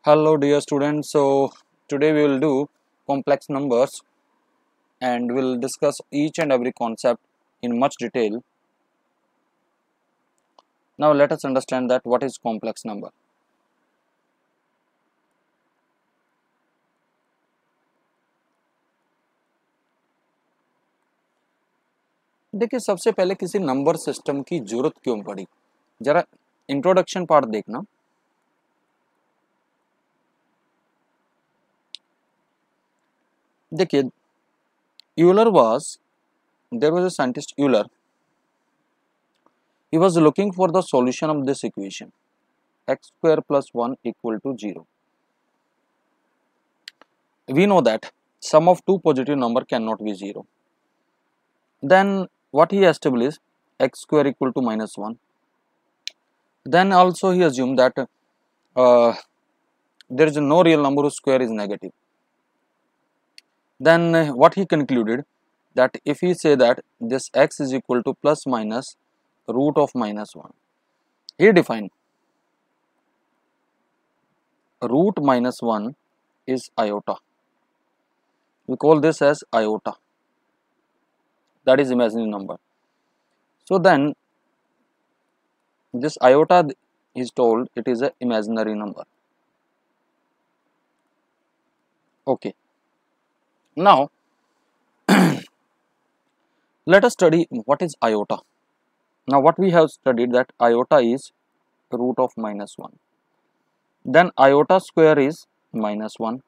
Hello dear students, so today we will do complex numbers and we'll discuss each and every concept in much detail. Now let us understand that what is complex number. देखिए सबसे पहले किसी number system की जरूरत क्यों पड़ी, जरा introduction part देखना। देखिए Euler was there was a scientist Euler, he was looking for the solution of this equation x square plus 1 equal to 0. We know that sum of two positive number cannot be 0. Then what he established, x square equal to minus 1. Then also he assumed that there is no real number whose square is negative. Then what he concluded, that if he say that this x is equal to plus minus root of minus 1, he defined root minus 1 is iota. We call this as iota, that is imaginary number. So then this iota is told it is a imaginary number. Okay, now let us study what is iota. Now what we have studied, that iota is root of minus 1. Then iota square is minus 1.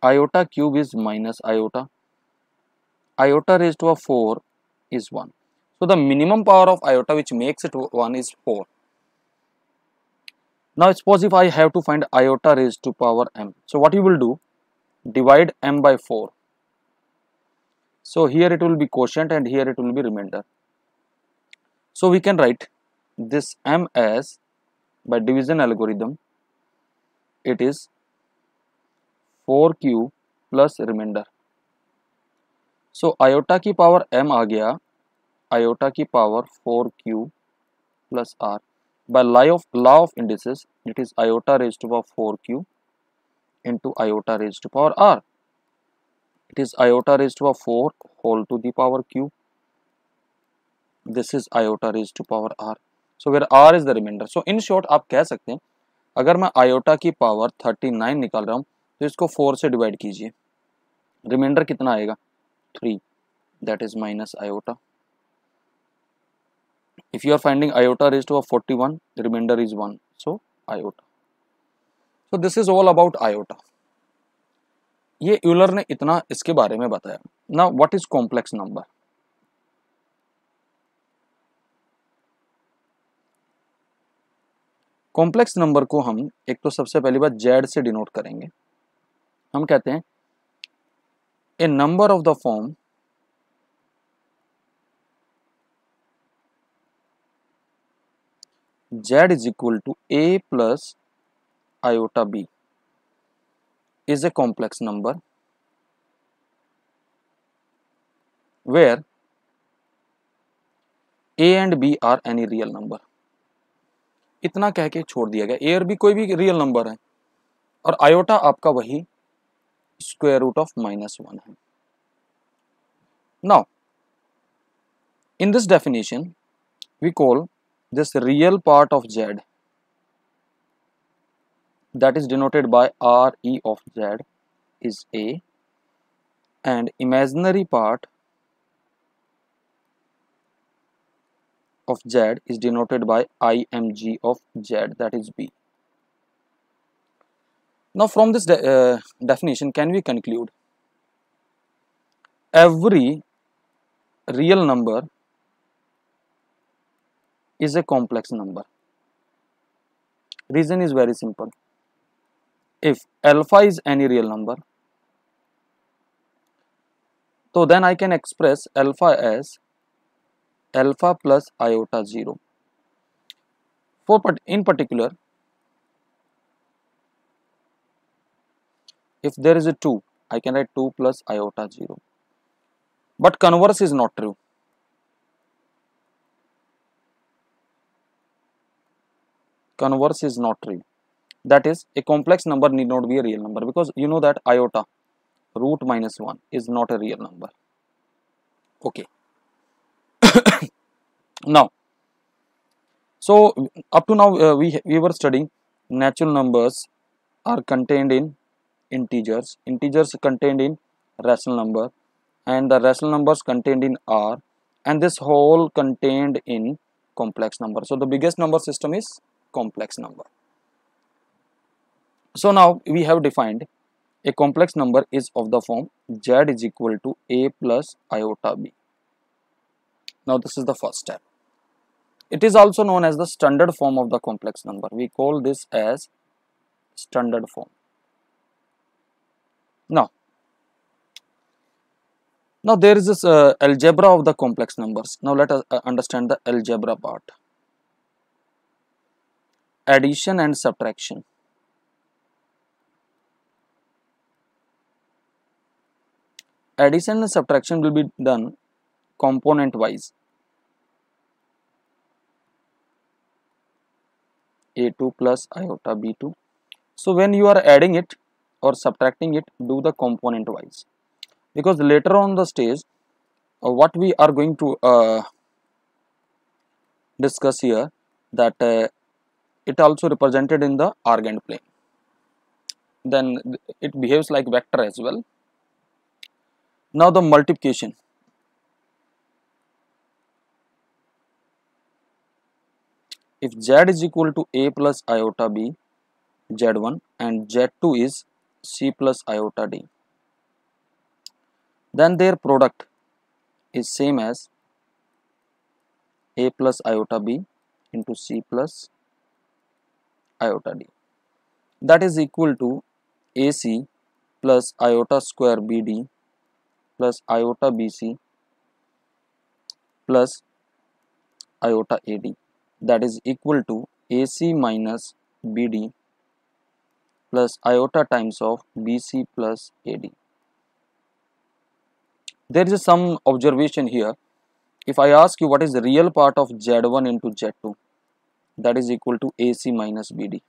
Iota cube is minus iota. Iota raised to a 4 is 1. So the minimum power of iota which makes it 1 is 4. Now suppose if I have to find iota raised to power m. So what you will do? Divide m by 4. So here it will be quotient and here it will be remainder. So we can write this m as, by division algorithm, it is 4q plus remainder. So iota की power m आ गया, iota की power 4q plus r. By law of indices, it is iota raised to power 4q into iota raised to power r. It is iota raised to power 4 whole to the power q. This is iota raised to power r. So where r is the remainder. So in short आप कह सकते हैं, अगर मैं iota की power 39 निकाल रहा हूँ तो इसको 4 से डिवाइड कीजिए, रिमाइंडर कितना आएगा 3, that is minus iota. If you are finding iota raised to a 41, the remainder is 1, so iota. So this is all about iota. ये यूलर ने इतना इसके बारे में बताया. Now what is complex number? Complex number को हम एक तो सबसे पहली बात जेड से डिनोट करेंगे. हम कहते हैं a number of the form z is equal to a plus iota b is a complex number where a and b are any real number. इतना कह के छोड़ दिया गया, a और b कोई भी रियल नंबर है और आयोटा आपका वही स्क्वायर रूट ऑफ माइनस 1 है. Now in this definition we call this real part of z, that is denoted by re of z, is a, and imaginary part of z is denoted by img of z, that is b. Now from this definition can we conclude every real number is a complex number? Reason is very simple. If alpha is any real number, so then I can express alpha as alpha plus iota 0. In particular, if there is a 2, I can write 2 plus iota 0. But converse is not true. Converse is not true. that is a complex number need not be a real number, because you know that iota root minus 1 is not a real number. Okay. Now, so up to now we were studying natural numbers are contained in integers contained in rational number, and the rational numbers contained in R, and this whole contained in complex number. So the biggest number system is complex number. So now we have defined a complex number is of the form z is equal to a plus iota b. Now this is the first step. It is also known as the standard form of the complex number. We call this as standard form. Now there is this algebra of the complex numbers. Now let us understand the algebra part. Addition and subtraction. Addition and subtraction will be done component wise. A2 plus iota b2. So when you are adding it or subtracting it, do the component wise, because later on the stage what we are going to discuss here, that it also represented in the argand plane, then it behaves like vector as well. Now the multiplication. If z is equal to a plus iota b, z1, and z2 is c plus iota d, then their product is same as a plus iota b into c plus iota d. That is equal to ac plus iota square bd plus iota bc plus iota ad. That is equal to ac minus bd plus iota times of bc plus ad. There is some observation here. If I ask you what is the real part of z1 into z2, that is equal to ac minus bd.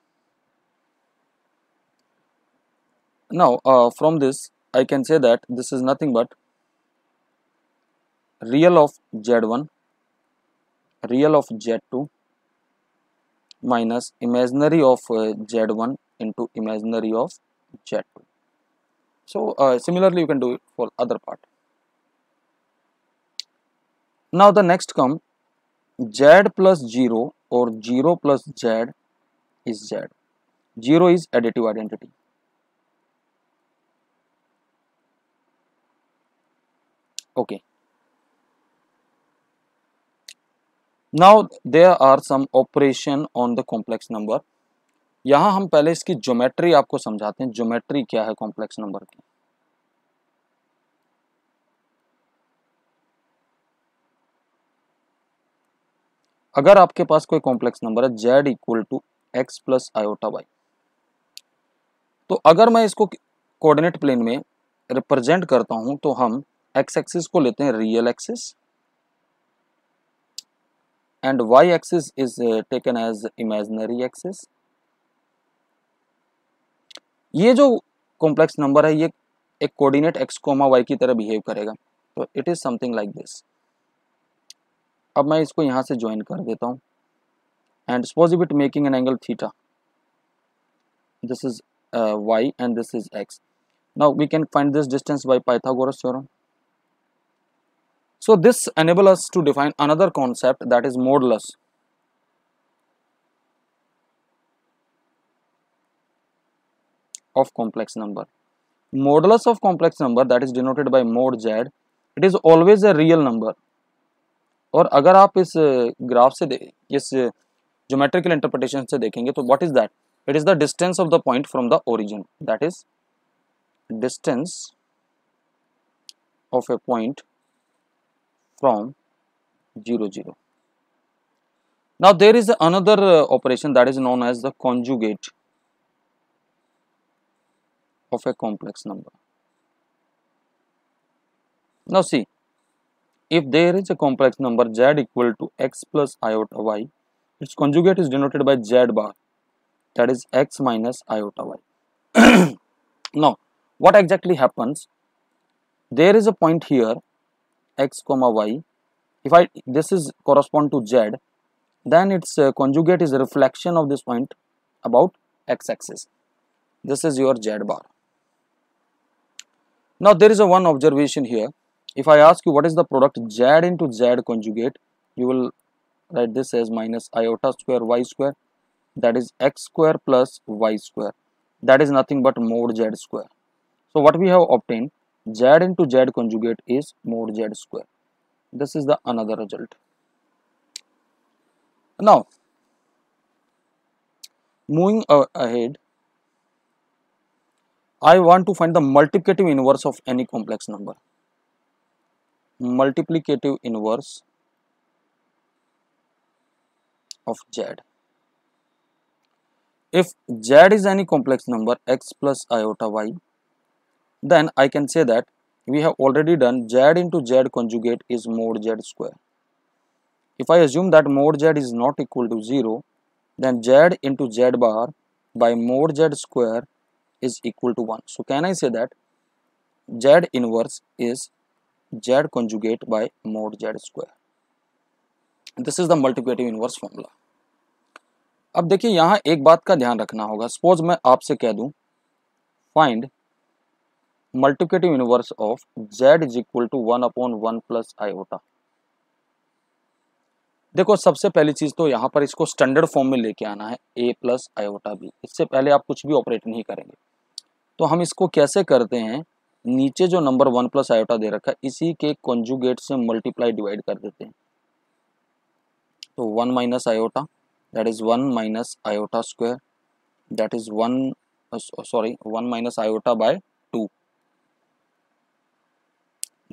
Now from this I can say that this is nothing but real of z1, real of z2 minus imaginary of z1 into imaginary of z2. So similarly you can do it for other part. Now the next come z plus 0 or 0 plus z is z. 0 is additive identity. Okay. Now there are some operation on the complex number. यहाँ हम पहले इसकी geometry आपको समझाते हैं. Geometry क्या है complex number की. अगर आपके पास कोई कॉम्प्लेक्स नंबर है z equal to X plus iota Y, तो अगर मैं इसको कोऑर्डिनेट प्लेन में रिप्रेजेंट करता हूं तो हम एक्स एक्सिस को लेते हैं real axis and y-axis is taken as imaginary axis. ये जो कॉम्प्लेक्स नंबर है ये एक कोऑर्डिनेट x, y की तरह बिहेव करेगा, तो it is something like this. अब मैं इसको यहाँ से ज्वाइन कर देता हूँ and suppose it making an angle theta. This is y and this is x. Now we can find this distance by Pythagoras theorem. So this enables us to define another concept, that is modulus. Of complex number. Modulus of complex number, that is denoted by mod z. It is always a real number. और अगर आप इस graph से इस geometrical interpretation से देखेंगे तो what is that? It is the distance of the point from the origin, that is distance of A point from 0 0. Now there is another operation that is known as the conjugate of a complex number. Now see, if there is a complex number z equal to x plus iota y, its conjugate is denoted by z bar. that is x minus iota y. Now, what exactly happens? There is a point here, x comma y. If this is correspond to z, then its conjugate is a reflection of this point about x-axis. This is your z bar. Now there is a one observation here. If I ask you what is the product z into z conjugate, you will write this as minus iota square y square, that is x square plus y square, that is nothing but mod z square. So what we have obtained, z into z conjugate is mod z square. This is the another result. Now moving ahead, I want to find the multiplicative inverse of any complex number. Multiplicative inverse of z. If z is any complex number x plus iota y, then I can say that we have already done z into z conjugate is mod z square. If I assume that mod z is not equal to 0, then z into z bar by mod z square is equal to 1. So can I say that z inverse is z conjugate by mod z square. This is the multiplicative inverse formula. अब देखिए यहाँ एक बात का ध्यान रखना होगा. Suppose मैं आपसे कह दूं find multiplicative inverse of z is equal to 1/1 plus iota. देखो सबसे पहली चीज तो यहाँ पर इसको स्टैंडर्ड फॉर्म में लेके आना है a प्लस आयोटा b. इससे पहले आप कुछ भी ऑपरेट नहीं करेंगे. तो हम इसको कैसे करते हैं, नीचे जो नंबर 1 प्लस आयोटा दे रखा है इसी के कॉन्जुगेट से मल्टीप्लाई डिवाइड कर देते हैं. तो 1 minus iota, that is 1 minus iota square, that is 1 minus iota by 2,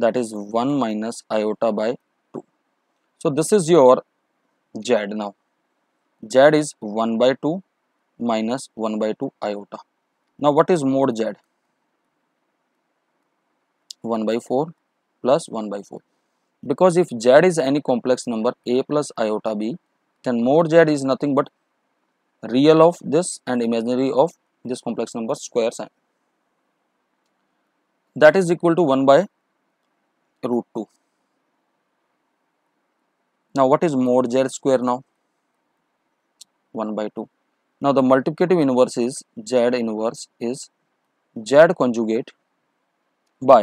that is 1 minus iota by 2. So this is your z. Now z is 1 by 2 minus 1 by 2 iota. Now what is mod z? 1 by 4 plus 1 by 4. Because if z is any complex number a plus iota b, then mod z is nothing but real of this and imaginary of this complex number square sign. That is equal to 1 by root 2. Now what is mod z square now? 1 by 2. Now the multiplicative inverse is z inverse is z conjugate by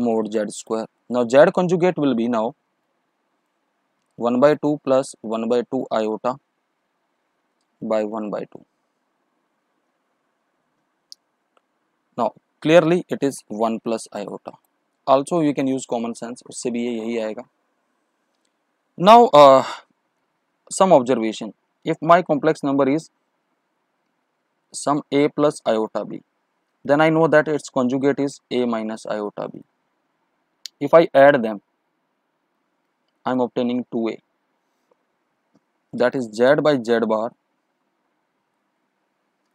mod z square. Now z conjugate will be now 1 by 2 plus 1 by 2 iota by 1 by 2. Now clearly it is 1 plus iota. Also you can use common sense, उससे भी ये यही आएगा. Now some observation. If my complex number is some a plus iota b, then I know that its conjugate is a minus iota b. If I add them, I am obtaining 2a. That is z by z bar.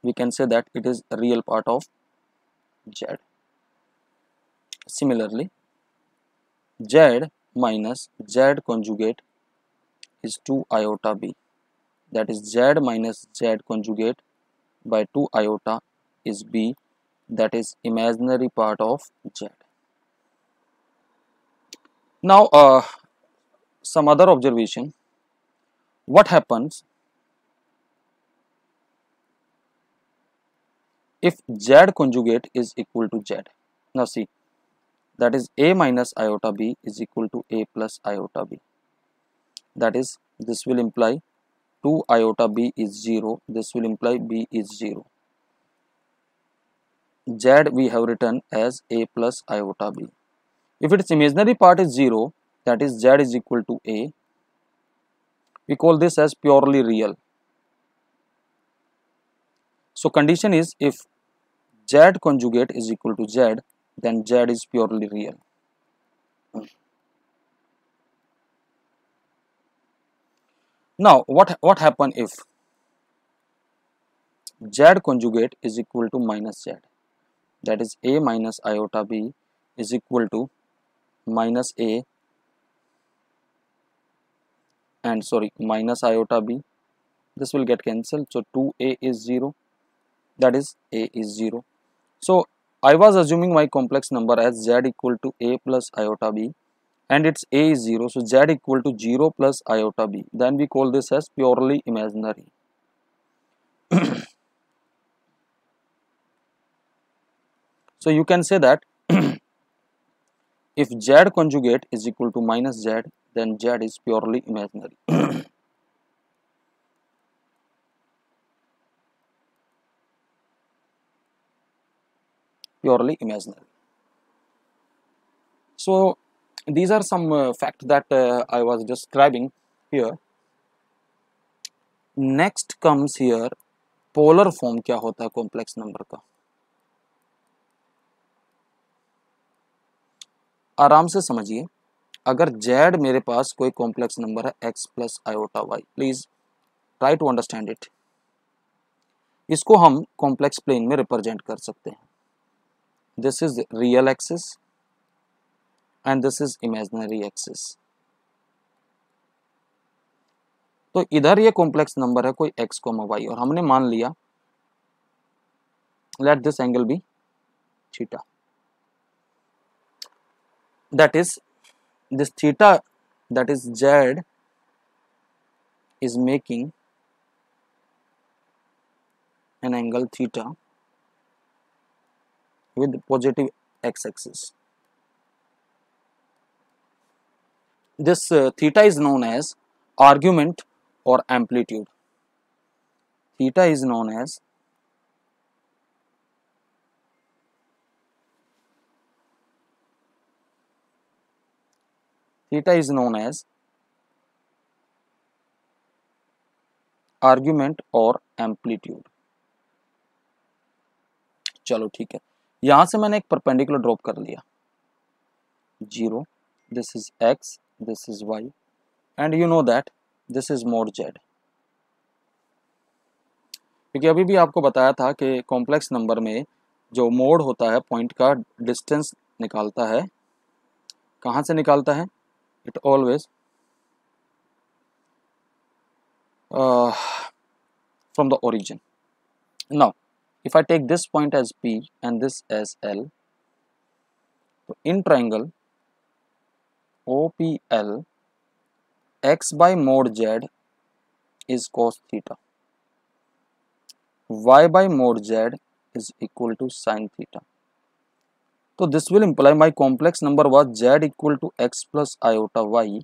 We can say that it is a real part of z. Similarly, z minus z conjugate is 2 iota b. That is z minus z conjugate by 2 iota is b. That is imaginary part of z. Now some other observation. What happens if z conjugate is equal to z? Now see, that is a minus iota b is equal to a plus iota b. That is, this will imply 2 iota b is 0, this will imply b is 0. Z we have written as a plus iota b. If its imaginary part is 0, that is z is equal to a, we call this as purely real. So condition is if z conjugate is equal to z, then z is purely real. Now what happen if z conjugate is equal to minus z? That is a minus iota b is equal to minus a and minus iota b this will get cancelled, so 2a is 0, that is a is 0. So I was assuming my complex number as z equal to a plus iota b, and its a is 0, so z equal to 0 plus iota b, then we call this as purely imaginary. So you can say that if z conjugate is equal to minus z, then z is purely imaginary. Purely imaginary. So these are some facts that I was describing here. Next comes here polar form क्या होता है complex number का. आराम से समझिए, अगर z मेरे पास कोई कॉम्प्लेक्स नंबर है x plus iota y, please try to understand it. इसको हम कॉम्प्लेक्स प्लेन में रिप्रेजेंट कर सकते हैं. This is real axis and this is imaginary axis. तो इधर ये कॉम्प्लेक्स नंबर है कोई x, y, और हमने मान लिया let this angle be theta. That is, this theta, that is z, is making an angle theta with positive x-axis. This theta is known as argument or amplitude. Theta is known as argument or amplitude. चलो ठीक है, यहां से मैंने एक perpendicular drop कर लिया 0, this is x, this is y, and you know that this is mode z. क्योंकि अभी भी आपको बताया था कि कॉम्प्लेक्स नंबर में जो मोड होता है पॉइंट का डिस्टेंस निकालता है. कहाँ से निकालता है? It always from the origin. Now if I take this point as P and this as L, so in triangle OPL, x by mod z is cos theta, y by mod z is equal to sin theta. So this will imply my complex number was z equal to x plus iota y.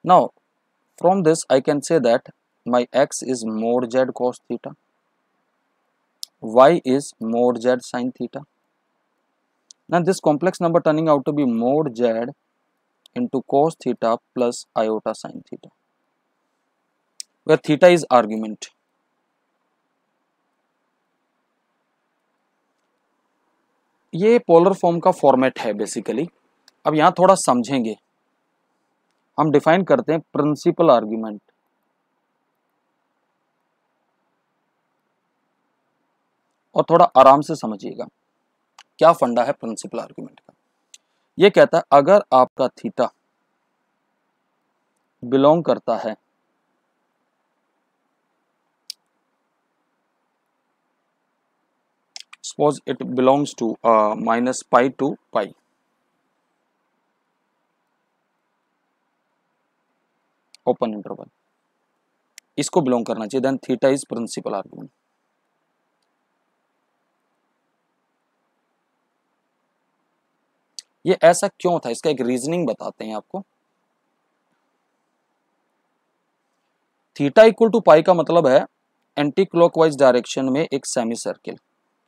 Now from this I can say that my x is mod z cos theta, y is mod z sin theta. Now this complex number turning out to be mod z into cos theta plus iota sin theta, where theta is argument. ये polar form का format है basically. अब यहाँ थोड़ा समझेंगे, हम define करते हैं प्रिंसिपल आर्ग्यूमेंट. और थोड़ा आराम से समझिएगा क्या फंडा है प्रिंसिपल आर्ग्यूमेंट का. ये कहता है अगर आपका थीटा बिलोंग करता है suppose it belongs to minus pi to pi, open interval, इसको बिलोंग करना चाहिए, then theta is principal argument. ये ऐसा क्यों था, इसका एक रीजनिंग बताते हैं आपको. थीटा इक्वल टू पाई का मतलब है एंटी क्लॉकवाइज डायरेक्शन में एक सेमी सर्किल.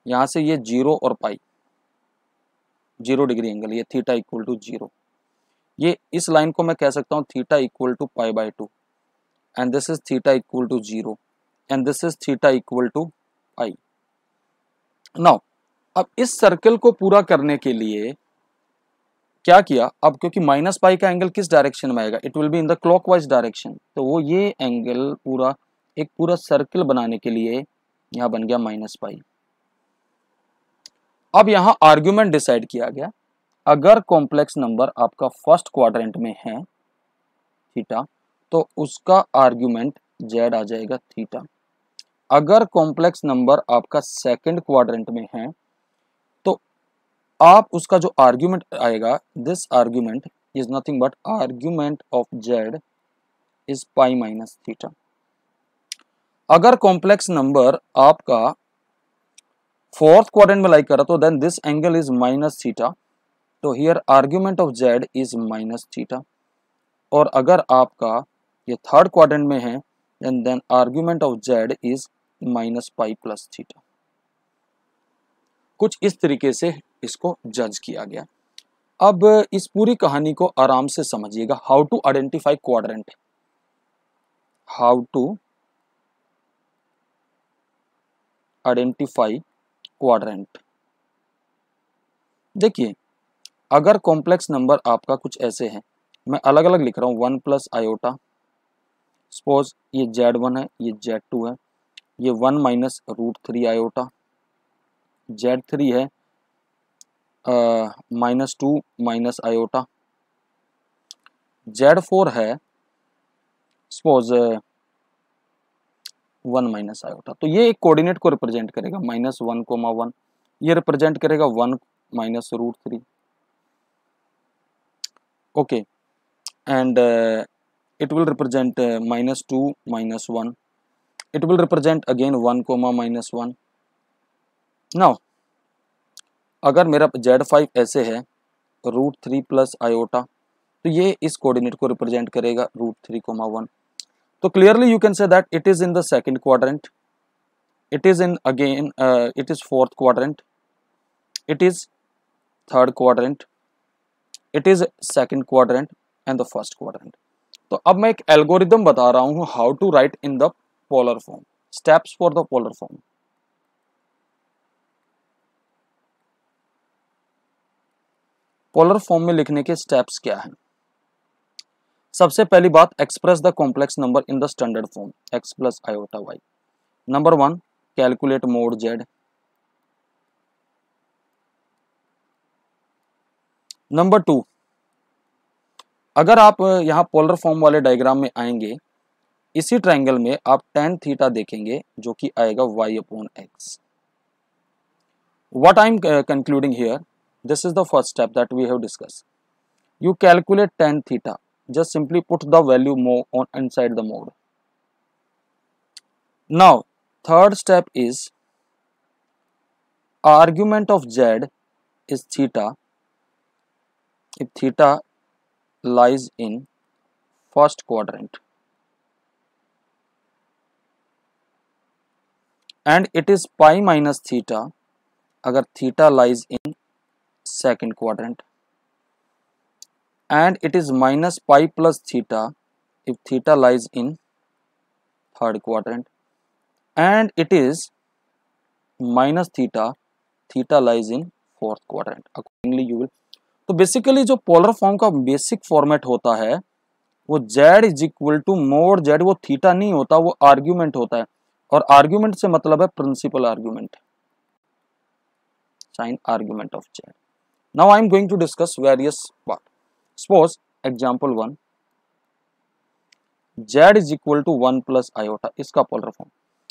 यहां से ये 0 और पाई 0 डिग्री एंगल, ये थीटा इक्वल टू 0. ये इस लाइन को मैं कह सकता हूं theta equal to pi by 2, and this is theta equal to 0, and this is theta equal to pi. Now अब इस सर्कल को पूरा करने के लिए क्या किया, अब क्योंकि माइनस पाई का एंगल किस डायरेक्शन में आएगा, it will be in the clockwise direction, तो वो ये एंगल पूरा एक पूरा सर्कल बनाने के लिए यहां बन गया माइनस पाई. अब यहां आर्ग्यूमेंट डिसाइड किया गया, अगर कॉम्प्लेक्स नंबर आपका फर्स्ट क्वाड्रेंट में है थीटा, तो उसका आर्ग्यूमेंट जेड आ जाएगा थीटा। अगर कॉम्प्लेक्स नंबर आपका सेकंड क्वाड्रेंट में है तो आप उसका जो आर्ग्यूमेंट आएगा, this argument is nothing but argument of z is pi minus theta. अगर कॉम्प्लेक्स नंबर आपका फोर्थ क्वाड्रेंट में लाइक करा तो then this angle is minus theta, तो here argument of z is minus theta. और अगर आपका ये थर्ड क्वाड्रेंट में है then argument of z is minus pi plus theta. कुछ इस तरीके से इसको जज किया गया। अब इस पूरी कहानी को आराम से समझिएगा। How to identify quadrant, how to identify quadrant. देखिए, अगर कॉम्प्लेक्स नंबर आपका कुछ ऐसे है, मैं अलग अलग लिख रहा हूँ, 1 प्लस आयोटा, सपोज ये Z1 है, ये Z2 है, ये 1 माइनस रूट 3 आयोटा, Z3 है -2 माइनस आयोटा, Z4 है सपोज 1 माइनस आयोटा। तो ये एक कोऑर्डिनेट को रिप्रेजेंट करेगा, -1, 1, ये रिप्रेजेंट करेगा 1 minus root 3। Okay, and it will represent -2 -1, it will represent again 1, -1। now अगर मेरा Z5 ऐसे है रूट 3 प्लस आयोटा, तो ये इस कोऑर्डिनेट को रिप्रेजेंट करेगा रूट 3, 1। तो clearly you can say that it is in the second quadrant, it is in again it is fourth quadrant, it is third quadrant, it is second quadrant and the first quadrant. तो अब मैं एक algorithm बता रहा हूं how to write in the polar form, steps for the polar form. Polar form में लिखने के स्टेप्स क्या हैं? सबसे पहली बात, express the complex number in the standard form x plus iota y। Number 1, calculate mode z। Number 2, अगर आप यहाँ पोलर फॉर्म वाले डायग्राम में आएंगे, इसी ट्रायंगल में आप tan थीटा देखेंगे जो कि आएगा y/x। What I am concluding here, this is the first step that we have discussed. You calculate tan theta, just simply put the value on inside the mode. Now third step is argument of z is theta if theta lies in first quadrant, and it is pi minus theta agar theta lies in second quadrant, and it is minus pi plus theta if theta lies in third quadrant, and it is minus theta, theta lies in fourth quadrant. Accordingly you will, तो basically जो polar form का basic format होता है वो z is equal to mod z, वो theta नहीं होता, वो आर्ग्यूमेंट होता है, और आर्ग्यूमेंट से मतलब है principal argument, sine argument of z। Now I am going to discuss various part. Suppose example 1, z is equal to 1 plus iota, इसका पोलर फॉर्म।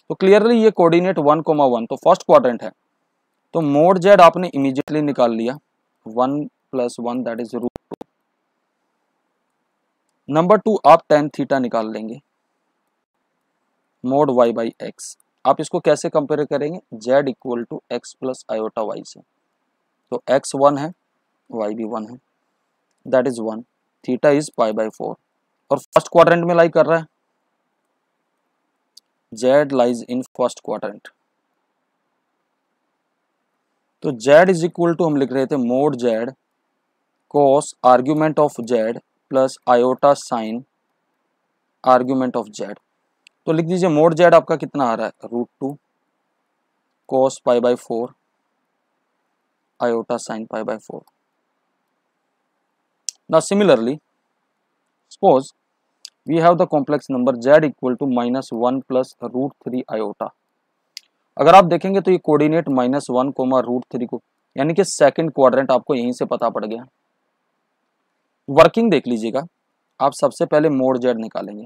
तो क्लियरली ये कोऑर्डिनेट 1, 1 तो फर्स्ट क्वाड्रेंट है, तो मोड z आपने इमीडिएटली निकाल लिया, 1 + 1 that is root 2। Number 2, आप tan थीटा निकाल लेंगे, मोड y/x। आप इसको कैसे कंपेयर करेंगे, z equal to x plus iota y से, तो x 1 है, y भी 1 है, दैट इज 1, थीटा इज π/4, और फर्स्ट क्वाड्रेंट में लाई कर रहा है, z lies in first quadrant, तो z इज इक्वल टू हम लिख रहे थे mode z cos argument of z plus iota sine argument of z। तो लिख दीजिए मोड z आपका कितना आ रहा है, root 2 cos π/4 iota sine π/4। Now similarly, suppose we have the complex number z equal to -1 plus root 3 iota. अगर आप देखेंगे तो ये कोऑर्डिनेट -1, रूट 3 को, यानी कि सेकंड क्वाड्रेंट आपको यहीं से पता पड़ गया। वर्किंग देख लीजिएगा, आप सबसे पहले मोड z निकालेंगे,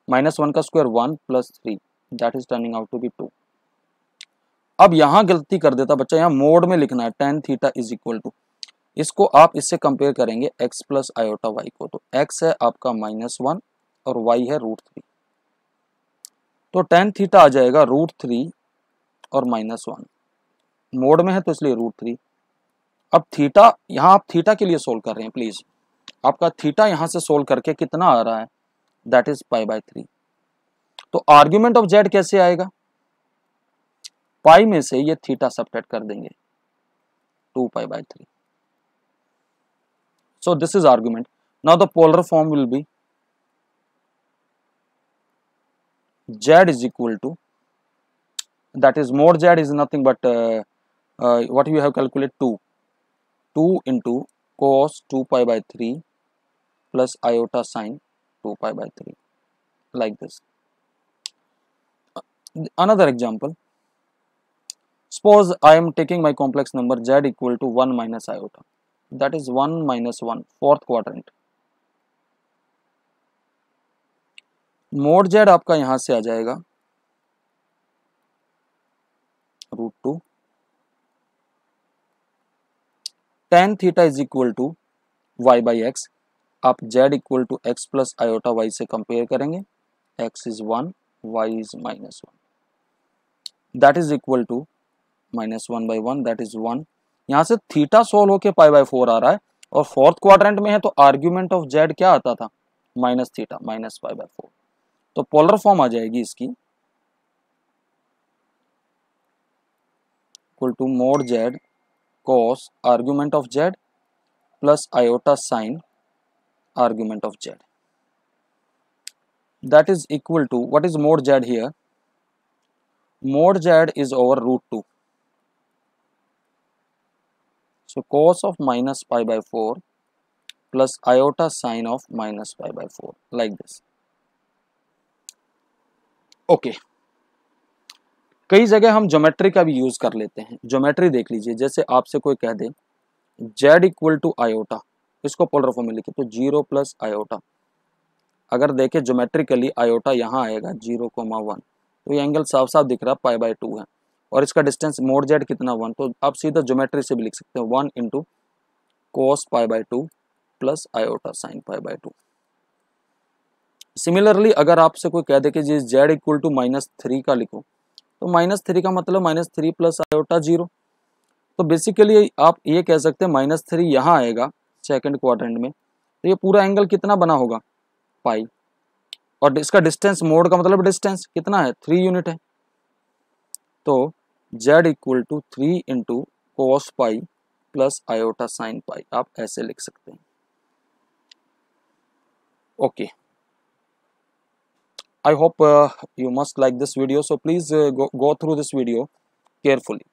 -1 का square 1 + 3 that is turning out to be 2। अब यहाँ गलती कर देता बच्चा, यहाँ मोड में लिखना है tan theta is equal to, इसको आप इससे कंपेयर करेंगे x प्लस आयोटा y को, तो x है आपका -1 और y है √3, तो tan थीटा आ जाएगा √3 और -1, मोड में है तो इसलिए √3। अब थीटा, यहाँ आप थीटा के लिए सोल्व कर रहे हैं, प्लीज आपका थीटा यहाँ से सोल्व करके कितना आ रहा है, दैट इज π/3। तो आर्ग्यूमेंट ऑफ z कैसे आएगा, पाई में से ये थीटा सबट्रैक्ट कर देंगे, 2π/3। So this is argument. Now the polar form will be z is equal to, that is mod z is nothing but what you have calculated 2 into cos 2π/3 plus iota sin 2π/3, like this. Another example, suppose I am taking my complex number z equal to 1 minus iota, that is 1 minus 1 fourth quadrant। Mod z आपका यहां से आ जाएगा √2, tan theta is equal to y/x, आप z equal to x plus iota y से compare करेंगे, x is 1 y is -1, that is equal to -1/1 that is 1। यहाँ से थीटा सोल्व होके π/4 आ रहा है और फोर्थ क्वाड्रेंट में है तो आर्ग्यूमेंट ऑफ z क्या आता था, माइनस थीटा माइनस π/4, तो पोलर फॉर्म आ जाएगी इसकी equal to mod z cos argument of z plus iota sine argument of z, that is equal to, what is mod z here, mod z is over √2, so cos of minus π/4 plus iota sin of minus π/4, like this। okay, कई जगह हम geometry का भी use कर लेते हैं, geometry देख लीजिए, जैसे आपसे कोई कह दे z इक्वल टू आयोटा, इसको पोलर फॉर्म में लिखे तो 0 प्लस आयोटा, अगर देखें ज्योमेट्रिकली आयोटा यहाँ आएगा 0,1, तो ये एंगल साफ साफ दिख रहा π/2 है और इसका डिस्टेंस मोड z कितना 1, तो आप सीधा ज्योमेट्री से भी लिख सकते हैं 1 into cos π/2 plus iota sine π/2। Similarly अगर आपसे कोई कह दे कि जी z इक्वल टू -3 का लिखो, तो -3 का मतलब -3 प्लस आयोटा 0, तो बेसिकली आप ये कह सकते हैं -3 यहाँ आएगा सेकंड क्वाड्रेंट में, तो ये पूरा एंगल कितना बना होगा पाई, और इसका डिस्टेंस, मोड का मतलब डिस्टेंस कितना है 3 यूनिट है, तो z equal to 3 into cos pi plus iota sine pi, आप ऐसे लिख सकते हैं। Okay, I hope you must like this video, so please go through this video carefully.